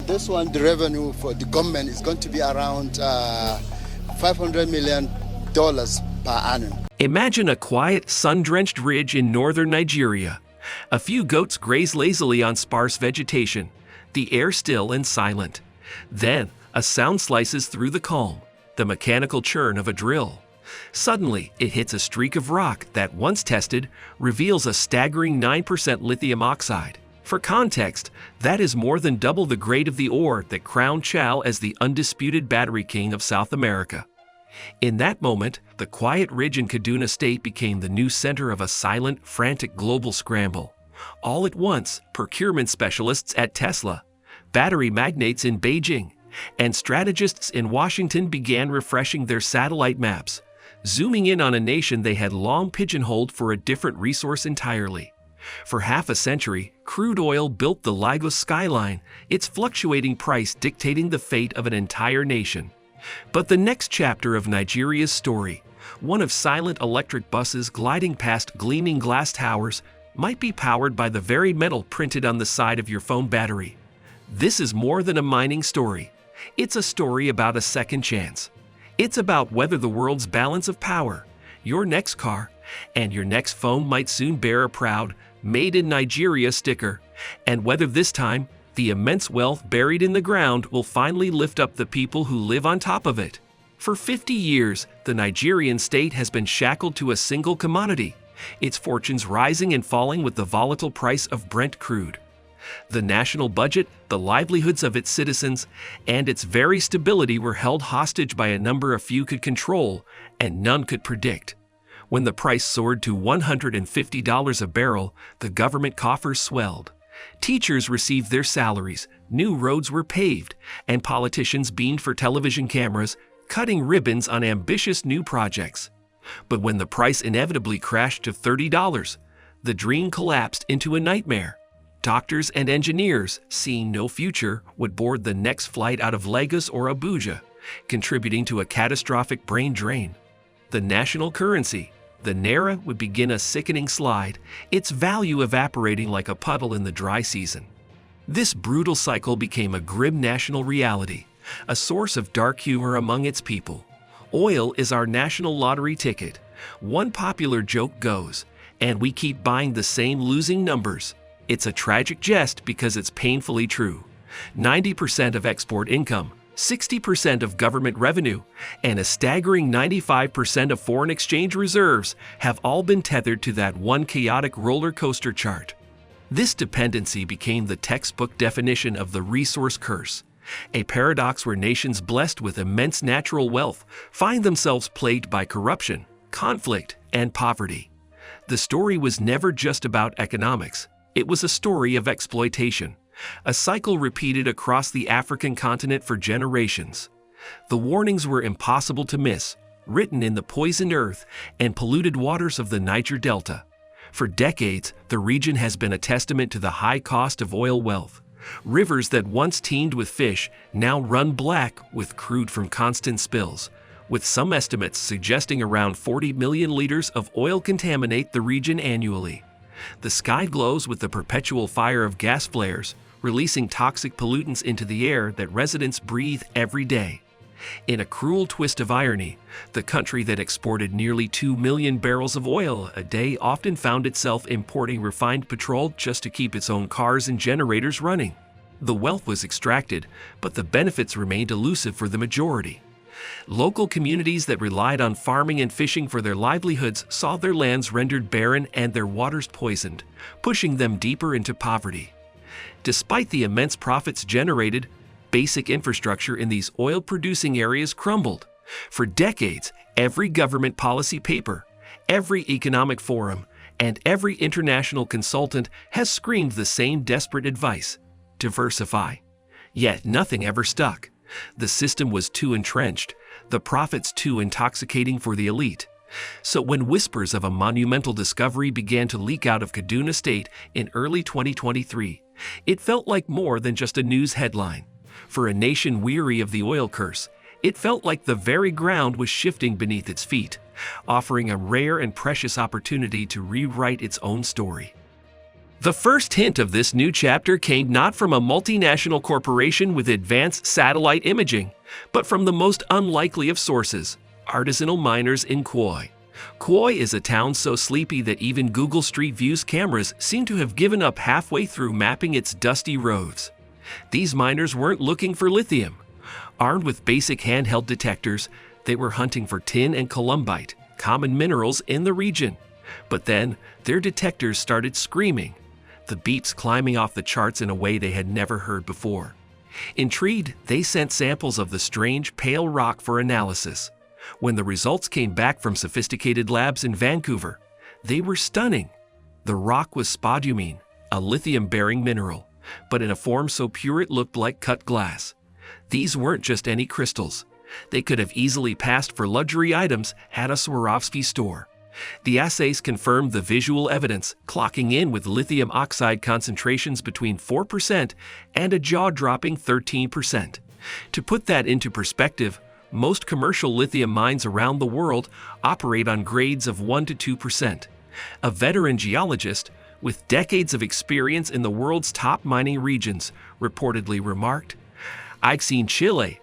this one, the revenue for the government is going to be around $500 million per annum. Imagine a quiet, sun-drenched ridge in northern Nigeria. A few goats graze lazily on sparse vegetation, the air still and silent. Then, a sound slices through the calm, the mechanical churn of a drill. Suddenly, it hits a streak of rock that, once tested, reveals a staggering 9% lithium oxide. For context, that is more than double the grade of the ore that crowned Chile as the undisputed battery king of South America. In that moment, the quiet ridge in Kaduna State became the new center of a silent, frantic global scramble. All at once, procurement specialists at Tesla, battery magnates in Beijing, and strategists in Washington began refreshing their satellite maps, zooming in on a nation they had long pigeonholed for a different resource entirely. For half a century, crude oil built the Lagos skyline, its fluctuating price dictating the fate of an entire nation. But the next chapter of Nigeria's story, one of silent electric buses gliding past gleaming glass towers, might be powered by the very metal printed on the side of your phone battery. This is more than a mining story. It's a story about a second chance. It's about whether the world's balance of power, your next car, and your next phone might soon bear a proud "Made in Nigeria" sticker, and whether this time the immense wealth buried in the ground will finally lift up the people who live on top of it. For 50 years, the Nigerian state has been shackled to a single commodity, its fortunes rising and falling with the volatile price of Brent crude. The national budget, the livelihoods of its citizens, and its very stability were held hostage by a number a few could control and none could predict. When the price soared to $150 a barrel, the government coffers swelled. Teachers received their salaries, new roads were paved, and politicians beamed for television cameras, cutting ribbons on ambitious new projects. But when the price inevitably crashed to $30, the dream collapsed into a nightmare. Doctors and engineers, seeing no future, would board the next flight out of Lagos or Abuja, contributing to a catastrophic brain drain. The national currency, the naira, would begin a sickening slide, its value evaporating like a puddle in the dry season. This brutal cycle became a grim national reality, a source of dark humor among its people. Oil is our national lottery ticket. One popular joke goes, and we keep buying the same losing numbers. It's a tragic jest because it's painfully true. 90% of export income, 60% of government revenue, and a staggering 95% of foreign exchange reserves have all been tethered to that one chaotic roller coaster chart. This dependency became the textbook definition of the resource curse, a paradox where nations blessed with immense natural wealth find themselves plagued by corruption, conflict, and poverty. The story was never just about economics. It was a story of exploitation, a cycle repeated across the African continent for generations. The warnings were impossible to miss, written in the poisoned earth and polluted waters of the Niger Delta. For decades, the region has been a testament to the high cost of oil wealth. Rivers that once teemed with fish now run black with crude from constant spills, with some estimates suggesting around 40 million liters of oil contaminate the region annually. The sky glows with the perpetual fire of gas flares, releasing toxic pollutants into the air that residents breathe every day. In a cruel twist of irony, the country that exported nearly 2 million barrels of oil a day often found itself importing refined petrol just to keep its own cars and generators running. The wealth was extracted, but the benefits remained elusive for the majority. Local communities that relied on farming and fishing for their livelihoods saw their lands rendered barren and their waters poisoned, pushing them deeper into poverty. Despite the immense profits generated, basic infrastructure in these oil-producing areas crumbled. For decades, every government policy paper, every economic forum, and every international consultant has screamed the same desperate advice: diversify. Yet nothing ever stuck. The system was too entrenched, the profits too intoxicating for the elite. So when whispers of a monumental discovery began to leak out of Kaduna State in early 2023, it felt like more than just a news headline. For a nation weary of the oil curse, it felt like the very ground was shifting beneath its feet, offering a rare and precious opportunity to rewrite its own story. The first hint of this new chapter came not from a multinational corporation with advanced satellite imaging, but from the most unlikely of sources, artisanal miners in Khoi. Khoi is a town so sleepy that even Google Street View's cameras seem to have given up halfway through mapping its dusty roads. These miners weren't looking for lithium. Armed with basic handheld detectors, they were hunting for tin and columbite, common minerals in the region. But then, their detectors started screaming, the beeps climbing off the charts in a way they had never heard before. Intrigued, they sent samples of the strange, pale rock for analysis. When the results came back from sophisticated labs in Vancouver, they were stunning. The rock was spodumene, a lithium-bearing mineral, but in a form so pure it looked like cut glass. These weren't just any crystals. They could have easily passed for luxury items at a Swarovski store. The assays confirmed the visual evidence, clocking in with lithium oxide concentrations between 4% and a jaw-dropping 13%. To put that into perspective, most commercial lithium mines around the world operate on grades of 1 to 2%. A veteran geologist, with decades of experience in the world's top mining regions, reportedly remarked, "I've seen Chile.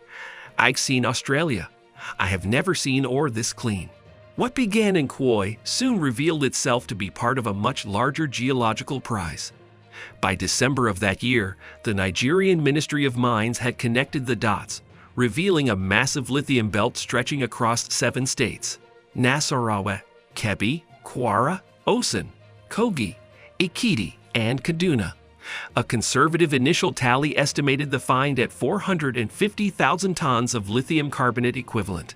I've seen Australia. I have never seen ore this clean." What began in Khoi soon revealed itself to be part of a much larger geological prize. By December of that year, the Nigerian Ministry of Mines had connected the dots, revealing a massive lithium belt stretching across 7 states: Nasarawa, Kebbi, Kwara, Osun, Kogi, Ekiti, and Kaduna. A conservative initial tally estimated the find at 450,000 tons of lithium carbonate equivalent.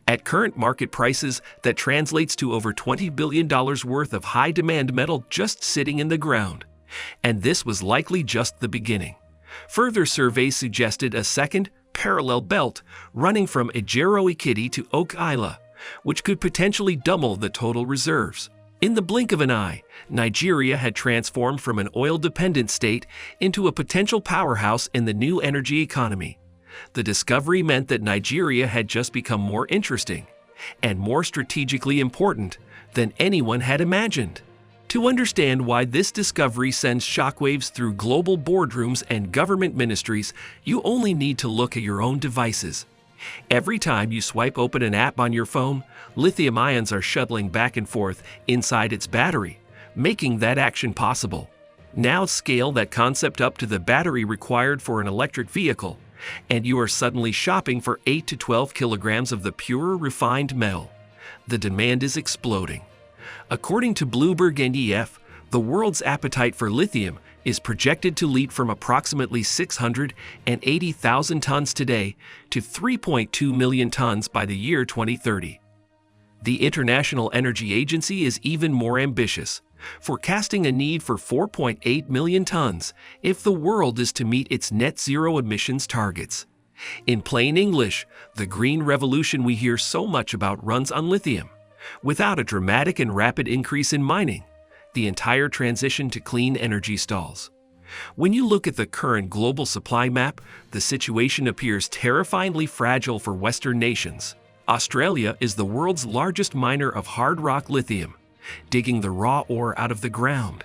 At current market prices, that translates to over $20 billion worth of high-demand metal just sitting in the ground. And this was likely just the beginning. Further surveys suggested a second, parallel belt running from Ejero Ekiti to Oak Isla, which could potentially double the total reserves. In the blink of an eye, Nigeria had transformed from an oil-dependent state into a potential powerhouse in the new energy economy. The discovery meant that Nigeria had just become more interesting and more strategically important than anyone had imagined. To understand why this discovery sends shockwaves through global boardrooms and government ministries, you only need to look at your own devices. Every time you swipe open an app on your phone, lithium ions are shuttling back and forth inside its battery, making that action possible. Now scale that concept up to the battery required for an electric vehicle, and you are suddenly shopping for 8 to 12 kilograms of the pure, refined metal. The demand is exploding. According to Bloomberg and EF, the world's appetite for lithium is projected to leap from approximately 680,000 tons today to 3.2 million tons by the year 2030. The International Energy Agency is even more ambitious, forecasting a need for 4.8 million tons if the world is to meet its net zero emissions targets. In plain English, the green revolution we hear so much about runs on lithium. Without a dramatic and rapid increase in mining, the entire transition to clean energy stalls. When you look at the current global supply map, the situation appears terrifyingly fragile for Western nations. Australia is the world's largest miner of hard rock lithium, digging the raw ore out of the ground.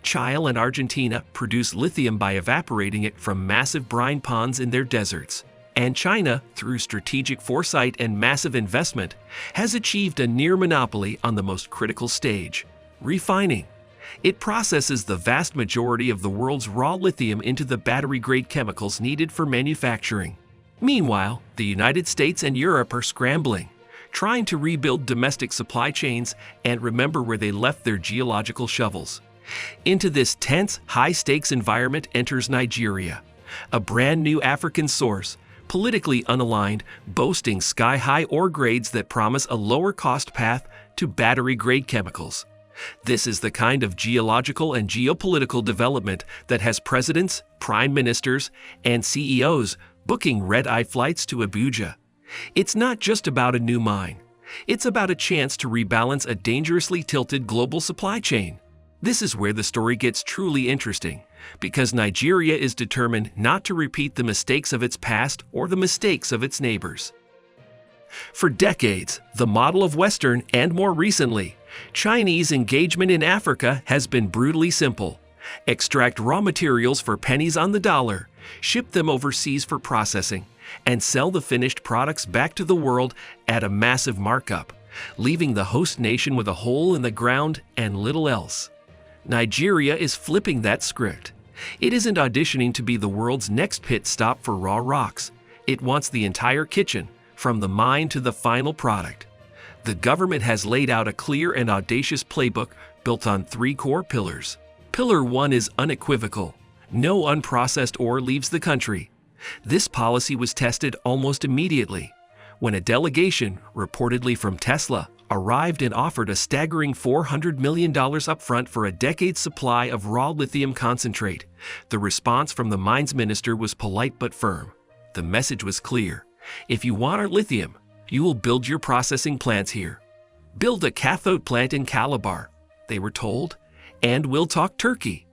Chile and Argentina produce lithium by evaporating it from massive brine ponds in their deserts. And China, through strategic foresight and massive investment, has achieved a near monopoly on the most critical stage: refining. It processes the vast majority of the world's raw lithium into the battery-grade chemicals needed for manufacturing. Meanwhile, the United States and Europe are scrambling, trying to rebuild domestic supply chains and remember where they left their geological shovels. Into this tense, high-stakes environment enters Nigeria, a brand new African source, politically unaligned, boasting sky-high ore grades that promise a lower-cost path to battery-grade chemicals. This is the kind of geological and geopolitical development that has presidents, prime ministers, and CEOs booking red-eye flights to Abuja. It's not just about a new mine. It's about a chance to rebalance a dangerously tilted global supply chain. This is where the story gets truly interesting, because Nigeria is determined not to repeat the mistakes of its past or the mistakes of its neighbors. For decades, the model of Western and, more recently, Chinese engagement in Africa has been brutally simple: extract raw materials for pennies on the dollar, ship them overseas for processing, and sell the finished products back to the world at a massive markup, leaving the host nation with a hole in the ground and little else. Nigeria is flipping that script. It isn't auditioning to be the world's next pit stop for raw rocks. It wants the entire kitchen, from the mine to the final product. The government has laid out a clear and audacious playbook built on 3 core pillars. Pillar 1 is unequivocal. No unprocessed ore leaves the country. This policy was tested almost immediately when a delegation, reportedly from Tesla, arrived and offered a staggering $400 million upfront for a decade's supply of raw lithium concentrate. The response from the mines minister was polite but firm. The message was clear. If you want our lithium, you will build your processing plants here. Build a cathode plant in Calabar, they were told, and we'll talk Turkey.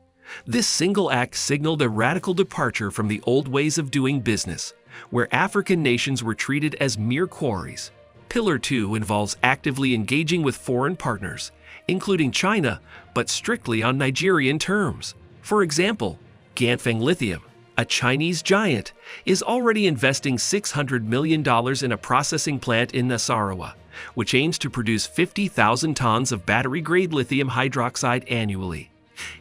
This single act signaled a radical departure from the old ways of doing business, where African nations were treated as mere quarries. Pillar 2 involves actively engaging with foreign partners, including China, but strictly on Nigerian terms. For example, Ganfeng Lithium, a Chinese giant, is already investing $600 million in a processing plant in Nasarawa, which aims to produce 50,000 tons of battery-grade lithium hydroxide annually.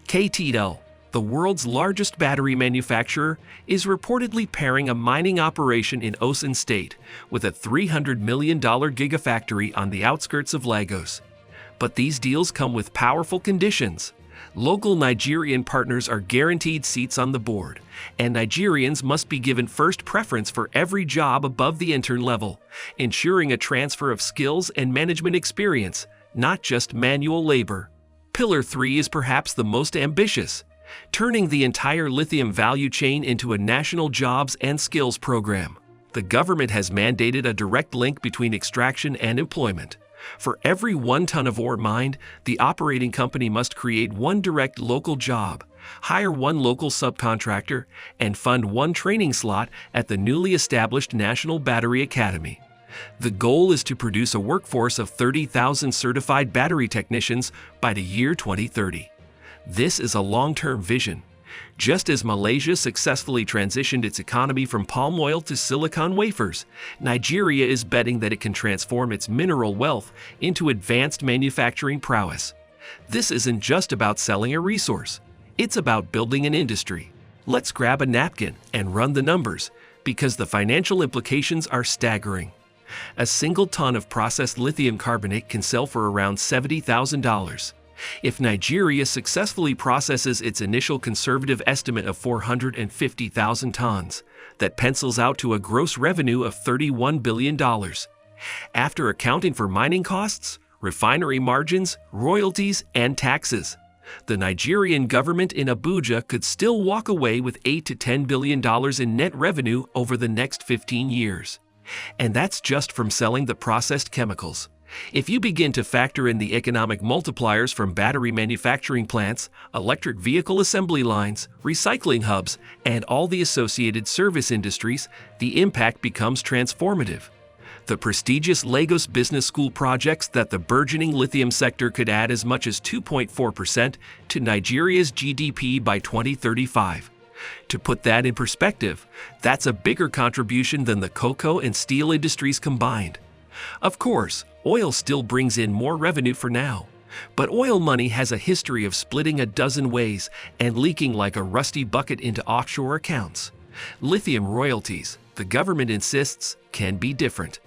KTL, the world's largest battery manufacturer, is reportedly pairing a mining operation in Osun State with a $300 million gigafactory on the outskirts of Lagos. But these deals come with powerful conditions. Local Nigerian partners are guaranteed seats on the board, and Nigerians must be given first preference for every job above the intern level, ensuring a transfer of skills and management experience, not just manual labor. Pillar 3 is perhaps the most ambitious, turning the entire lithium value chain into a national jobs and skills program. The government has mandated a direct link between extraction and employment. For every 1 ton of ore mined, the operating company must create 1 direct local job, hire 1 local subcontractor, and fund 1 training slot at the newly established National Battery Academy. The goal is to produce a workforce of 30,000 certified battery technicians by the year 2030. This is a long-term vision. Just as Malaysia successfully transitioned its economy from palm oil to silicon wafers, Nigeria is betting that it can transform its mineral wealth into advanced manufacturing prowess. This isn't just about selling a resource. It's about building an industry. Let's grab a napkin and run the numbers, because the financial implications are staggering. A single ton of processed lithium carbonate can sell for around $70,000. If Nigeria successfully processes its initial conservative estimate of 450,000 tons, that pencils out to a gross revenue of $31 billion. After accounting for mining costs, refinery margins, royalties, and taxes, the Nigerian government in Abuja could still walk away with $8 to $10 billion in net revenue over the next 15 years. And that's just from selling the processed chemicals. If you begin to factor in the economic multipliers from battery manufacturing plants, electric vehicle assembly lines, recycling hubs, and all the associated service industries, the impact becomes transformative. The prestigious Lagos Business School projects that the burgeoning lithium sector could add as much as 2.4% to Nigeria's GDP by 2035. To put that in perspective, that's a bigger contribution than the cocoa and steel industries combined. Of course, oil still brings in more revenue for now, but oil money has a history of splitting a dozen ways and leaking like a rusty bucket into offshore accounts. Lithium royalties, the government insists, can be different.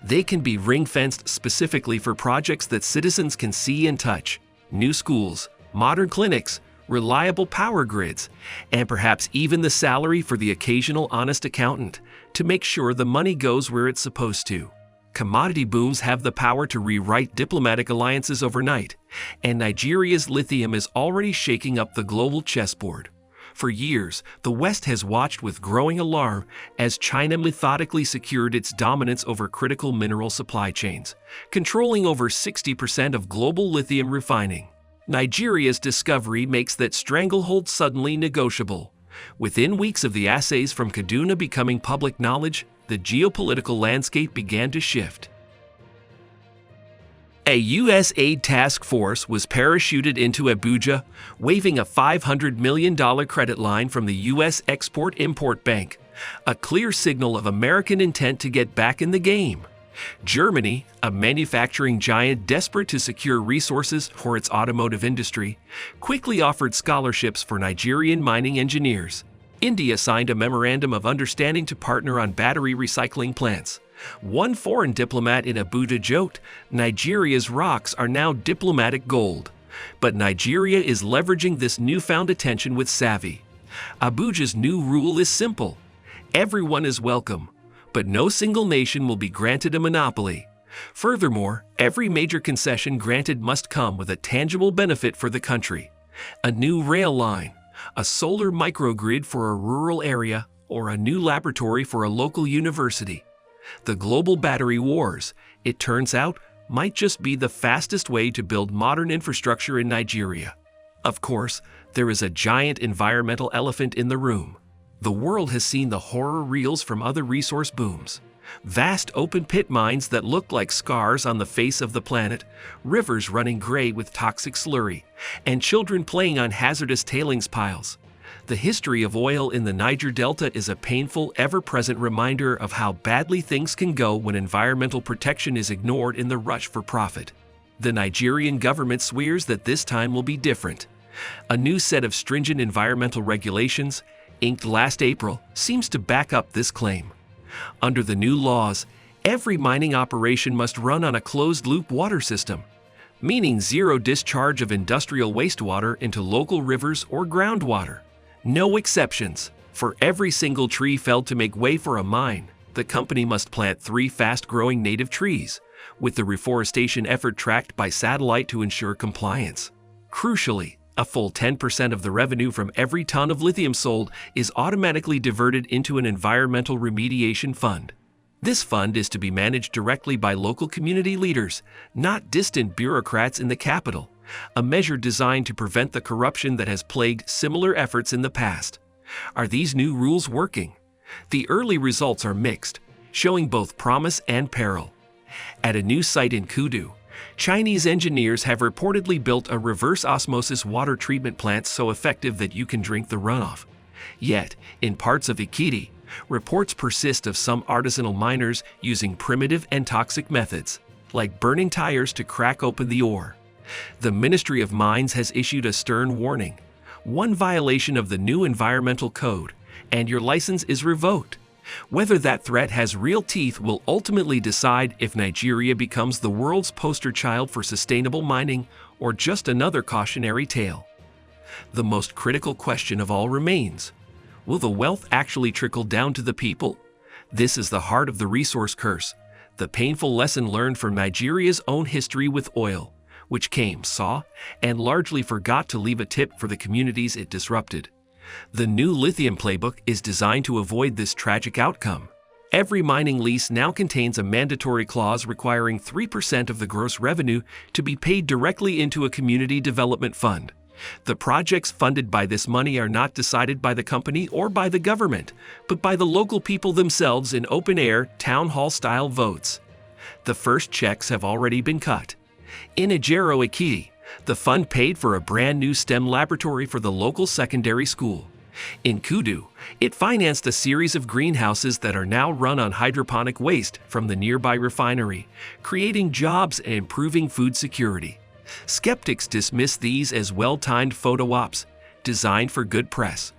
They can be ring-fenced specifically for projects that citizens can see and touch: new schools, modern clinics, reliable power grids, and perhaps even the salary for the occasional honest accountant to make sure the money goes where it's supposed to. Commodity booms have the power to rewrite diplomatic alliances overnight, and Nigeria's lithium is already shaking up the global chessboard. For years, the West has watched with growing alarm as China methodically secured its dominance over critical mineral supply chains, controlling over 60% of global lithium refining. Nigeria's discovery makes that stranglehold suddenly negotiable. Within weeks of the assays from Kaduna becoming public knowledge, the geopolitical landscape began to shift. A U.S. aid task force was parachuted into Abuja, waving a $500 million credit line from the U.S. Export-Import Bank, a clear signal of American intent to get back in the game. Germany, a manufacturing giant desperate to secure resources for its automotive industry, quickly offered scholarships for Nigerian mining engineers. India signed a memorandum of understanding to partner on battery recycling plants. One foreign diplomat in Abuja joked, "Nigeria's rocks are now diplomatic gold." But Nigeria is leveraging this newfound attention with savvy. Abuja's new rule is simple. Everyone is welcome, but no single nation will be granted a monopoly. Furthermore, every major concession granted must come with a tangible benefit for the country. A new rail line, a solar microgrid for a rural area, or a new laboratory for a local university. The global battery wars, it turns out, might just be the fastest way to build modern infrastructure in Nigeria. Of course, there is a giant environmental elephant in the room. The world has seen the horror reels from other resource booms. Vast open pit mines that look like scars on the face of the planet, rivers running gray with toxic slurry, and children playing on hazardous tailings piles. The history of oil in the Niger Delta is a painful, ever-present reminder of how badly things can go when environmental protection is ignored in the rush for profit. The Nigerian government swears that this time will be different. A new set of stringent environmental regulations, inked last April, seems to back up this claim. Under the new laws, every mining operation must run on a closed-loop water system, meaning zero discharge of industrial wastewater into local rivers or groundwater. No exceptions. For every single tree felled to make way for a mine, the company must plant 3 fast-growing native trees, with the reforestation effort tracked by satellite to ensure compliance. Crucially, a full 10% of the revenue from every ton of lithium sold is automatically diverted into an environmental remediation fund. This fund is to be managed directly by local community leaders, not distant bureaucrats in the capital, a measure designed to prevent the corruption that has plagued similar efforts in the past. Are these new rules working? The early results are mixed, showing both promise and peril. At a new site in Kudu, Chinese engineers have reportedly built a reverse osmosis water treatment plant so effective that you can drink the runoff. Yet, in parts of Ikiti, reports persist of some artisanal miners using primitive and toxic methods, like burning tires to crack open the ore. The Ministry of Mines has issued a stern warning. One violation of the new environmental code, and your license is revoked. Whether that threat has real teeth will ultimately decide if Nigeria becomes the world's poster child for sustainable mining or just another cautionary tale. The most critical question of all remains: will the wealth actually trickle down to the people? This is the heart of the resource curse, the painful lesson learned from Nigeria's own history with oil, which came, saw, and largely forgot to leave a tip for the communities it disrupted. The new lithium playbook is designed to avoid this tragic outcome. Every mining lease now contains a mandatory clause requiring 3% of the gross revenue to be paid directly into a community development fund. The projects funded by this money are not decided by the company or by the government, but by the local people themselves in open-air, town hall-style votes. The first checks have already been cut. In Ijero Ekiti, the fund paid for a brand new STEM laboratory for the local secondary school. In Kudu, it financed a series of greenhouses that are now run on hydroponic waste from the nearby refinery, creating jobs and improving food security. Skeptics dismiss these as well-timed photo ops, designed for good press.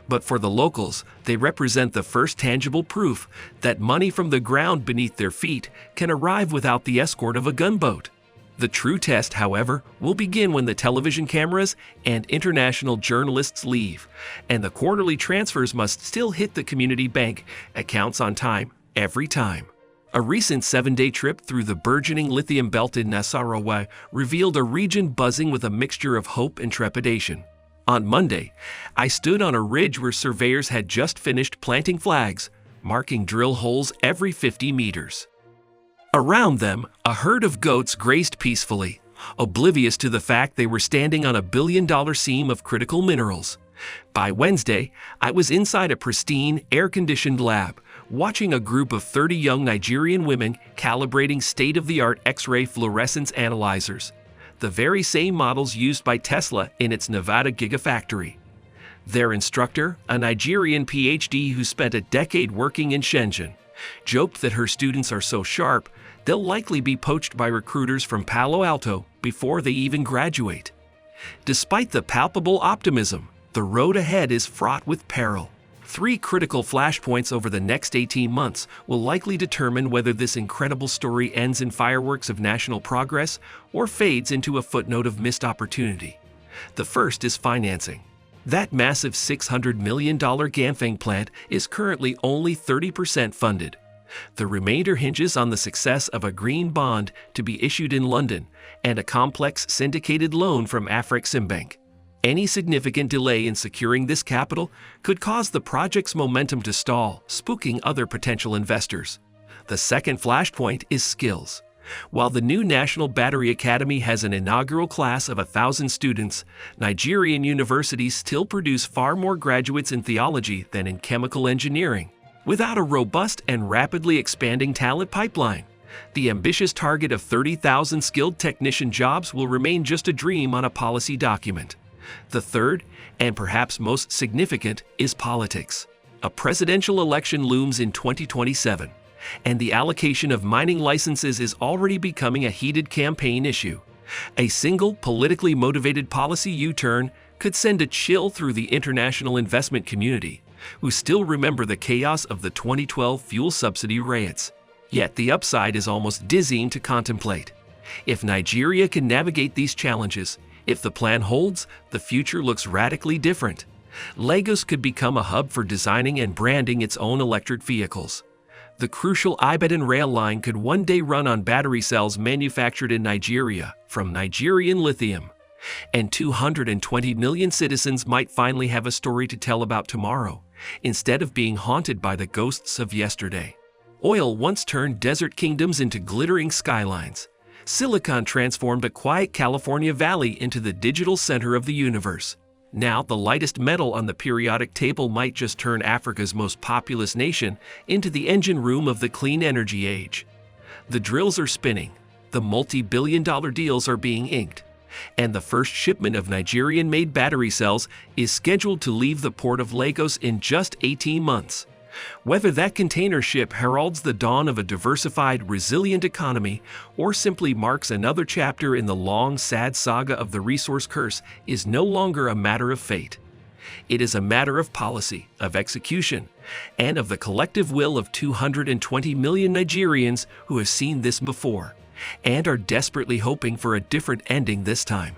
But for the locals, they represent the first tangible proof that money from the ground beneath their feet can arrive without the escort of a gunboat. The true test, however, will begin when the television cameras and international journalists leave, and the quarterly transfers must still hit the community bank accounts on time, every time. A recent 7-day trip through the burgeoning lithium belt in Nasarawa revealed a region buzzing with a mixture of hope and trepidation. On Monday, I stood on a ridge where surveyors had just finished planting flags, marking drill holes every 50 meters. Around them, a herd of goats grazed peacefully, oblivious to the fact they were standing on a billion-dollar seam of critical minerals. By Wednesday, I was inside a pristine, air-conditioned lab, watching a group of 30 young Nigerian women calibrating state-of-the-art X-ray fluorescence analyzers, the very same models used by Tesla in its Nevada Gigafactory. Their instructor, a Nigerian PhD who spent a decade working in Shenzhen, joked that her students are so sharp, they'll likely be poached by recruiters from Palo Alto before they even graduate. Despite the palpable optimism, the road ahead is fraught with peril. 3 critical flashpoints over the next 18 months will likely determine whether this incredible story ends in fireworks of national progress or fades into a footnote of missed opportunity. The first is financing. That massive $600 million Ganfeng plant is currently only 30% funded. The remainder hinges on the success of a green bond to be issued in London and a complex syndicated loan from Afreximbank. Any significant delay in securing this capital could cause the project's momentum to stall, spooking other potential investors. The second flashpoint is skills. While the new National Battery Academy has an inaugural class of 1,000 students, Nigerian universities still produce far more graduates in theology than in chemical engineering. Without a robust and rapidly expanding talent pipeline, the ambitious target of 30,000 skilled technician jobs will remain just a dream on a policy document. The third, and perhaps most significant, is politics. A presidential election looms in 2027, and the allocation of mining licenses is already becoming a heated campaign issue. A single politically motivated policy U-turn could send a chill through the international investment community, who still remember the chaos of the 2012 fuel subsidy riots. Yet the upside is almost dizzying to contemplate. If Nigeria can navigate these challenges, if the plan holds, the future looks radically different. Lagos could become a hub for designing and branding its own electric vehicles. The crucial Ibadan rail line could one day run on battery cells manufactured in Nigeria from Nigerian lithium. And 220 million citizens might finally have a story to tell about tomorrow, instead of being haunted by the ghosts of yesterday. Oil once turned desert kingdoms into glittering skylines. Silicon transformed a quiet California valley into the digital center of the universe. Now, the lightest metal on the periodic table might just turn Africa's most populous nation into the engine room of the clean energy age. The drills are spinning, the multi-billion-dollar deals are being inked, and the first shipment of Nigerian-made battery cells is scheduled to leave the port of Lagos in just 18 months. Whether that container ship heralds the dawn of a diversified, resilient economy or simply marks another chapter in the long, sad saga of the resource curse is no longer a matter of fate. It is a matter of policy, of execution, and of the collective will of 220 million Nigerians who have seen this before and are desperately hoping for a different ending this time.